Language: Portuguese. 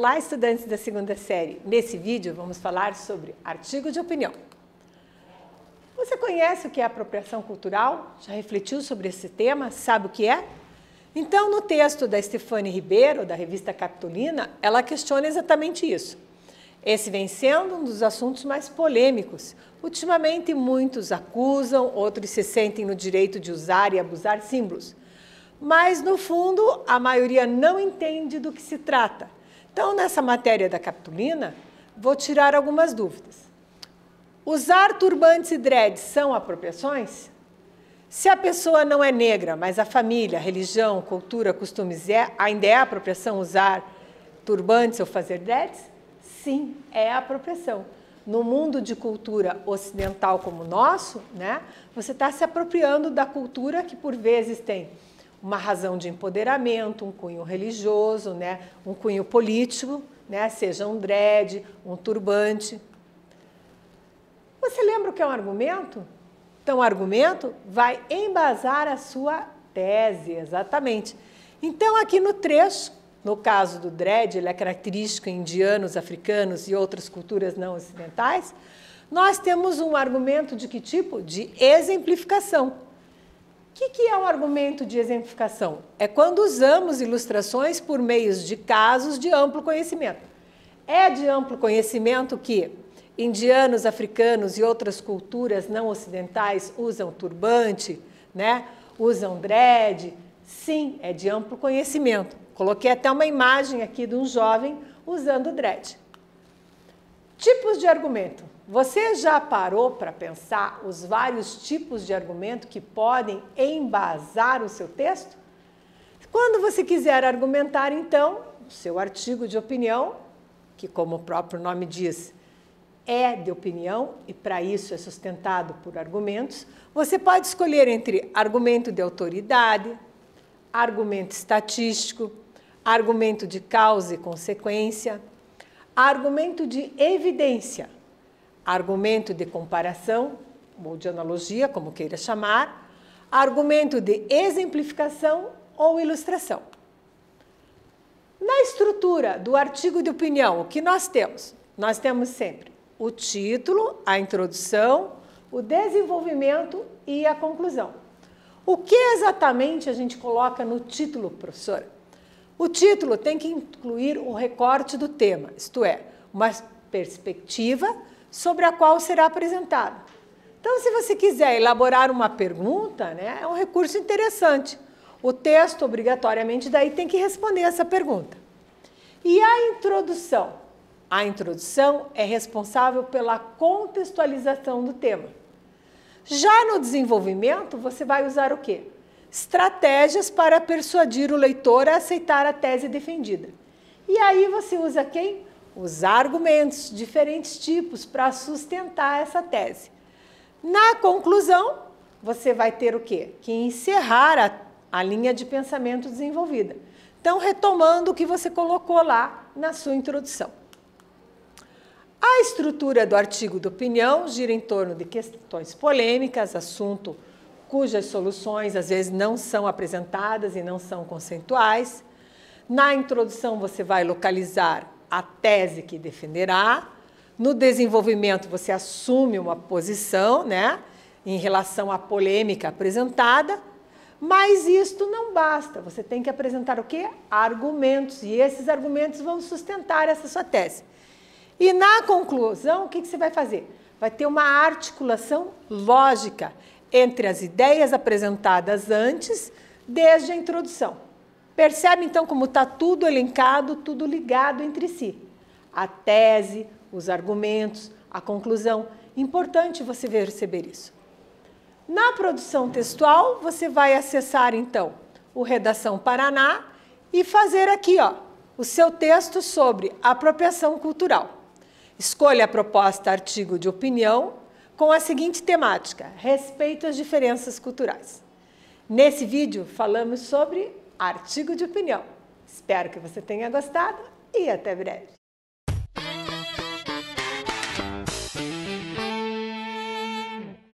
Olá, estudantes da segunda série. Nesse vídeo vamos falar sobre artigo de opinião. Você conhece o que é apropriação cultural? Já refletiu sobre esse tema? Sabe o que é? Então, no texto da Stefane Ribeiro, da revista Capitolina, ela questiona exatamente isso. Esse vem sendo um dos assuntos mais polêmicos. Ultimamente, muitos acusam, outros se sentem no direito de usar e abusar símbolos. Mas, no fundo, a maioria não entende do que se trata. Então, nessa matéria da Capitolina, vou tirar algumas dúvidas. Usar turbantes e dreads são apropriações? Se a pessoa não é negra, mas a família, a religião, cultura, costumes, ainda é apropriação usar turbantes ou fazer dreads? Sim, é apropriação. No mundo de cultura ocidental como o nosso, né, você está se apropriando da cultura que, por vezes, tem uma razão de empoderamento, um cunho religioso, né, um cunho político, né, seja um dread, um turbante. Você lembra o que é um argumento? Então, o argumento vai embasar a sua tese, exatamente. Então, aqui no trecho, no caso do dread, ele é característico em indianos, africanos e outras culturas não ocidentais, nós temos um argumento de que tipo? De exemplificação. O que é um argumento de exemplificação? É quando usamos ilustrações por meios de casos de amplo conhecimento. É de amplo conhecimento que indianos, africanos e outras culturas não ocidentais usam turbante, né? Usam dread. Sim, é de amplo conhecimento. Coloquei até uma imagem aqui de um jovem usando dread. Tipos de argumento. Você já parou para pensar os vários tipos de argumento que podem embasar o seu texto? Quando você quiser argumentar, então, o seu artigo de opinião, que como o próprio nome diz, é de opinião e para isso é sustentado por argumentos, você pode escolher entre argumento de autoridade, argumento estatístico, argumento de causa e consequência, argumento de evidência, argumento de comparação, ou de analogia, como queira chamar, argumento de exemplificação ou ilustração. Na estrutura do artigo de opinião, o que nós temos? Nós temos sempre o título, a introdução, o desenvolvimento e a conclusão. O que exatamente a gente coloca no título, professora? O título tem que incluir o recorte do tema, isto é, uma perspectiva sobre a qual será apresentado. Então, se você quiser elaborar uma pergunta, né, é um recurso interessante. O texto, obrigatoriamente, daí tem que responder essa pergunta. E a introdução? A introdução é responsável pela contextualização do tema. Já no desenvolvimento, você vai usar o quê? Estratégias para persuadir o leitor a aceitar a tese defendida. E aí você usa quem? Os argumentos, diferentes tipos, para sustentar essa tese. Na conclusão, você vai ter o quê? Que encerrar a linha de pensamento desenvolvida. Então, retomando o que você colocou lá na sua introdução. A estrutura do artigo de opinião gira em torno de questões polêmicas, assunto cujas soluções às vezes não são apresentadas e não são conceituais. Na introdução, você vai localizar a tese que defenderá. No desenvolvimento, você assume uma posição, né, em relação à polêmica apresentada, mas isto não basta. Você tem que apresentar o quê? Argumentos, e esses argumentos vão sustentar essa sua tese. E na conclusão, o que você vai fazer? Vai ter uma articulação lógica entre as ideias apresentadas antes, desde a introdução. Percebe, então, como está tudo elencado, tudo ligado entre si. A tese, os argumentos, a conclusão. Importante você perceber isso. Na produção textual, você vai acessar, então, o Redação Paraná e fazer aqui, ó, o seu texto sobre apropriação cultural. Escolha a proposta artigo de opinião com a seguinte temática: respeito às diferenças culturais. Nesse vídeo, falamos sobre artigo de opinião. Espero que você tenha gostado e até breve.